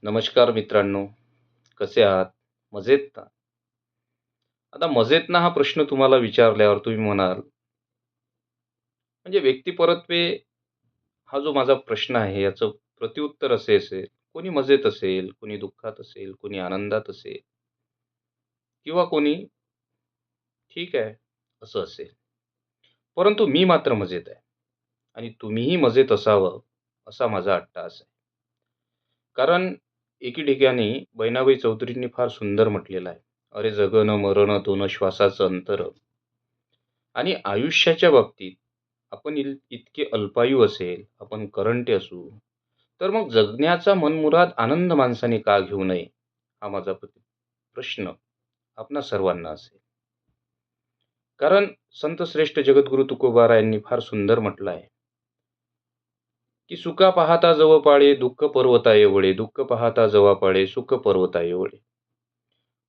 नमस्कार मित्रांनो, कसे आहात? मजेत ना? आता मजेत ना हा प्रश्न तुम्हाला विचारल्यावर तुम्ही म्हणाल, म्हणजे व्यक्तिपरत्वे हा जो माझा प्रश्न आहे याचं प्रत्युत्तर असे असेल, कोणी मजेत असेल, कोणी दुःखात असेल, कोणी आनंदात असेल किंवा कोणी ठीक आहे असं असेल. परंतु मी मात्र मजेत आहे आणि तुम्हीही मजेत असावं असा माझा अट्टाहास आहे. कारण एके ठिकाणी बहिणाबाई चौधरींनी फार सुंदर म्हटलेलं आहे. "अरे जगन मरण दोन श्वासाचं अंतर." आणि आयुष्याच्या बाबतीत आपण इतके अल्पायू असेल, आपण करंटे असू, तर मग जगण्याचा मनमुराद आनंद माणसाने का घेऊ नये? हा माझा प्रश्न आपणा सर्वांना असेल. कारण संत श्रेष्ठ जगद्गुरु तुकोबारायांनी फार सुंदर म्हटलं आहे, की "सुखा पाहता जव पाळे, दुःख पर्वता एवढे, दुःख पाहता जवा पाळे, सुख पर्वता एवढे."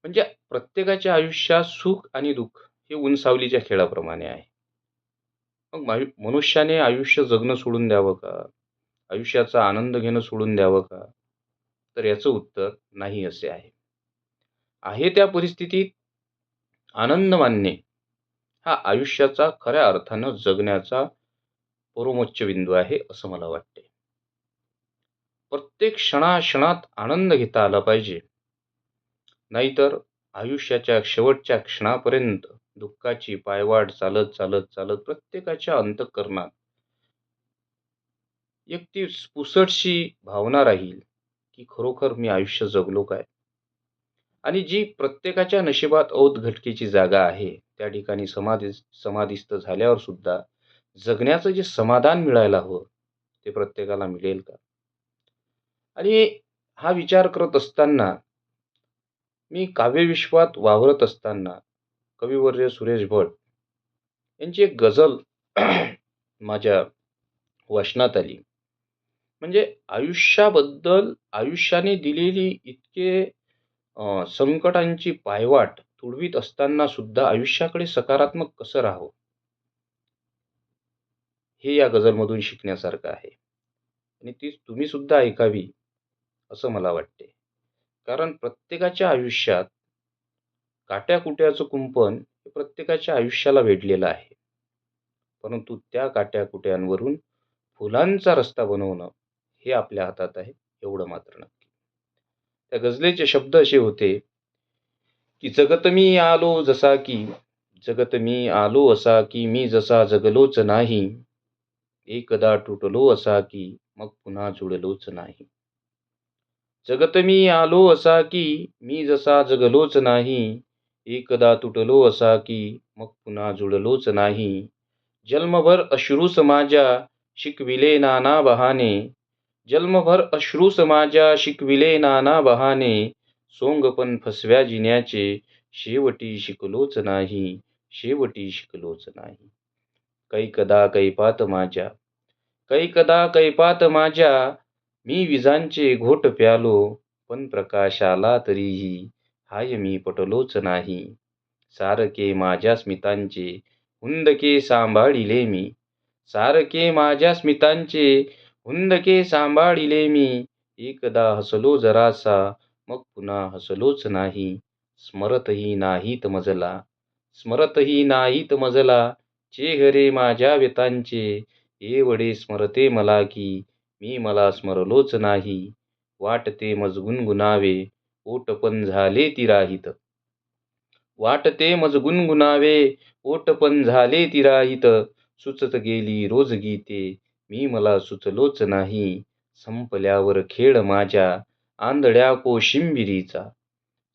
म्हणजे प्रत्येकाच्या आयुष्यात सुख आणि दुःख हे ऊन-सावलीच्या खेळाप्रमाणे आहे. मग मनुष्याने आयुष्य जगणं सोडून द्यावं का? आयुष्याचा आनंद घेणं सोडून द्यावं का? तर याचं उत्तर नाही असे आहे. आहे त्या परिस्थितीत आनंद मानणे हा आयुष्याचा खऱ्या अर्थानं जगण्याचा परमोच्च बिंदू आहे, असं मला वाटते. प्रत्येक क्षणाक्षणात आनंद घेता आला पाहिजे. नाहीतर आयुष्याच्या शेवटच्या क्षणापर्यंत दुःखाची पायवाट चालत, चालत, चालत प्रत्येकाच्या अंतःकरणात एक ती पुसटशी भावना राहील, की खरोखर मी आयुष्य जगलो काय? आणि जी प्रत्येकाच्या नशिबात औत-घटकेची जागा आहे, त्या ठिकाणी समाधिस्थ झाल्यावर सुद्धा जगण्याचं जे समाधान मिळायला हवं, ते प्रत्येकाला मिळेल का? आणि हा विचार करत असताना, मी काव्यविश्वात वावरत असताना कविवर्य सुरेश भट यांची एक गझल माझ्या वाचनात आली. म्हणजे आयुष्याबद्दल आयुष्याने दिलेली इतके संकटांची पायवाट तुडवीत असताना सुद्धा आयुष्याकडे सकारात्मक कसं राहावं, हे या गझलमधून शिकण्यासारखं आहे. आणि ती तुम्ही सुद्धा ऐकावी असं मला वाटते. कारण प्रत्येकाच्या आयुष्यात काट्या-कुट्याचं कुंपण हे प्रत्येकाच्या आयुष्याला वेढलेलं आहे. परंतु त्या काट्या-कुट्यांवरून फुलांचा रस्ता बनवणं हे आपल्या हातात आहे, एवढं मात्र नक्की. त्या गझलेचे शब्द असे होते, की जगत मी आलो जसा की, जगत मी आलो असा की, मी जसा जगलोच नाही. एकदा तुटलो असा की, मग पुन्हा जुळलोच नाही. जगत मी आलो असा की, मी जसा जगलोच नाही. एकदा तुटलो असा की, मग पुन्हा जुळलोच नाही. जन्मभर अश्रूस माझ्या शिकविले नाना बहाने, जन्मभर अश्रूस माझ्या शिकविले नाना बहाने, सोंग पण फसव्या जिन्याचे, शेवटी शिकलोच नाही, शेवटी शिकलोच नाही. कैकदा कैपात माझ्या, कैकदा कैपात माझ्या, मी विजांचे घोट प्यालो, पण प्रकाश आला तरीही हाय मी पटलोच नाही. सारखे माझ्या स्मितांचे हुंदके सांभाळिले मी, सारखे माझ्या स्मितांचे हुंदके सांभाळिले मी. एकदा हसलो जरासा, मग पुन्हा हसलोच नाही. स्मरतही नाहीत मजला, स्मरतही नाहीत मजला, चेहरे माझ्या व्यतांचे. एवढे स्मरते मला की, मी मला स्मरलोच नाही. वाटते मज गुणगुणावे, ओठ पण झाले तिराहित. वाटते मज गुणगुणावे, ओठ पण झाले तिराहित. सुचत गेली रोज गीते, मी मला सुचलोच नाही. संपल्यावर खेळ माझ्या आंधळ्या कोशिंबिरीचा,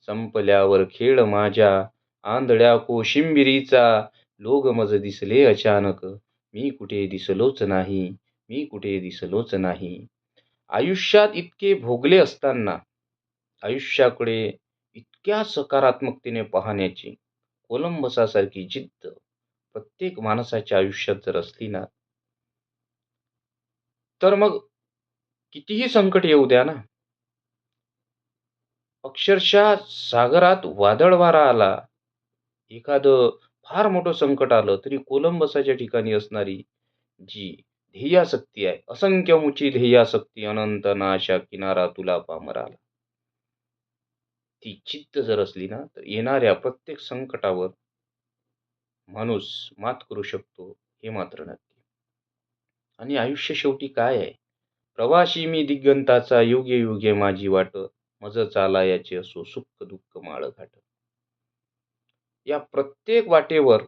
संपल्यावर खेळ माझ्या आंधळ्या कोशिंबिरीचा. लोग मज दिसले अचानक, मी कुठे दिसलोच नाही, मी कुठे दिसलोच नाही. आयुष्यात इतके भोगले असताना आयुष्याकडे इतक्या सकारात्मकतेने पाहण्याची कोलंबसासारखी जिद्द प्रत्येक माणसाच्या आयुष्यात जर असली ना, तर मग कितीही संकट येऊ द्या ना, अक्षरशः सागरात वादळ वारा आला, एखादं फार मोठं संकट आलं, तरी कोलंबसाच्या ठिकाणी असणारी जी ध्येयासक्ती आहे, असंख्य मुची ध्येयासक्ती, अनंत नाशा किनारा तुला पामराला. ती जिद्द जर असली ना, तर येणाऱ्या प्रत्येक संकटावर माणूस मात करू शकतो, हे मात्र नक्की. आणि आयुष्य शेवटी काय आहे? प्रवासी मी दिगंताचा, युगे युगे माझी वाट, मज चालायाचे असो सुख दुःख माळ घाट. या प्रत्येक वाटेवर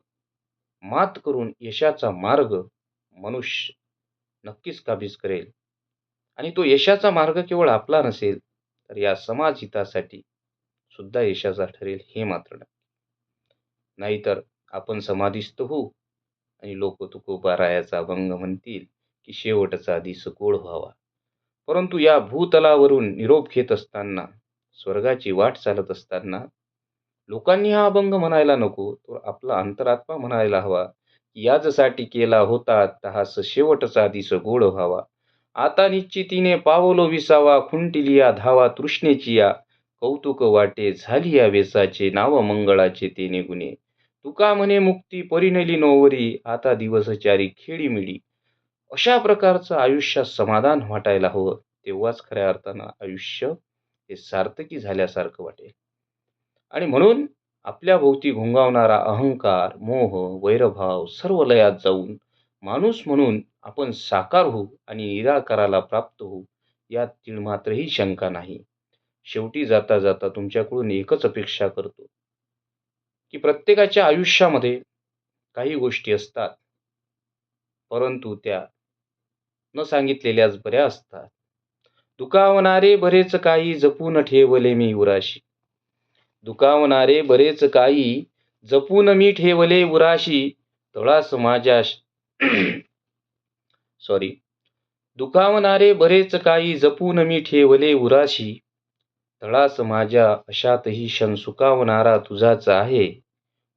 मात करून यशाचा मार्ग मनुष्य नक्कीच काबीज करेल. आणि तो यशाचा मार्ग केवळ आपला नसेल, तर या समाज हितासाठी सुद्धा यशाचा ठरेल, हे मात्र नक्की. नाहीतर आपण समाधिस्थ होऊ आणि लोक तुकोबारायाचा अभंग म्हणतील की शेवटचा दिस गोड व्हावा. परंतु या भूतलावरून निरोप घेत असताना, स्वर्गाची वाट चालत असताना लोकांनी हा अभंग म्हणायला नको, तर आपला अंतरात्मा म्हणायला हवा, याचसाठी केला होता तहास शेवटचा दिस गोड व्हावा. आता निश्चितीने पावलो विसावा, खुंटिलिया धावा तृष्णेची या, कौतुक वाटे झाली या वेसाचे, नाव मंगळाचे तेने गुणे. तुका म्हणे मुक्ती परिणली नोवरी, आता दिवसचारी खेळी मिळी. अशा प्रकारचं आयुष्यात समाधान वाटायला हवं, तेव्हाच खऱ्या अर्थानं आयुष्य हे सार्थकी झाल्यासारखं वाटेल. आणि म्हणून आपल्या भोवती घोंगावणारा अहंकार, मोह, वैरभाव सर्व लयात जाऊन माणूस म्हणून आपण साकार होऊ आणि निराकाराला प्राप्त होऊ, यात तीळमात्रही शंका नाही. शेवटी जाता जाता तुमच्याकडून एकच अपेक्षा करतो की प्रत्येकाच्या आयुष्यामध्ये काही गोष्टी असतात, परंतु त्या न सांगितलेल्याच बऱ्या असतात. दुखावणारे बरेच काही जपून ठेवले मी उराशी. दुखावणारे बरेच काही जपून मी ठेवले उराशी, तळास माझ्या सॉरी दुखावणारे बरेच काही जपून मी ठेवले उराशी, तळास माझ्या अशातही क्षण सुकावणारा तुझाच आहे.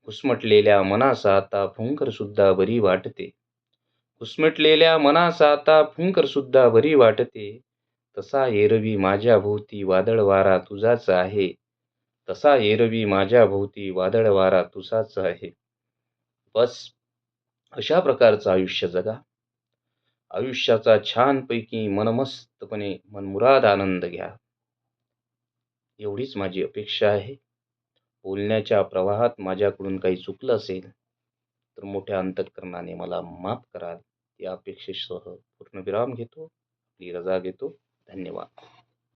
घुसमटलेल्या मनास आता फुंकर सुद्धा बरी वाटते. घुसमटलेल्या मनास आता फुंकर सुद्धा बरी वाटते. तसा एरवी माझ्या भोवती वादळ वारा तुझाच आहे. तसा एरवी माझ्या भोवती वादळ वारा तुझाच आहे. बस अशा प्रकारचं आयुष्य जगा. आयुष्याचा छानपैकी मनमस्तपणे मनमुराद आनंद घ्या. एवढीच माझी अपेक्षा आहे. बोलण्याच्या प्रवाहात माझ्याकडून काही चुकलं असेल तर मोठ्या अंतःकरणाने मला माफ कराल, या अपेक्षेसह पूर्णविराम घेतो. आपली रजा घेतो. धन्यवाद.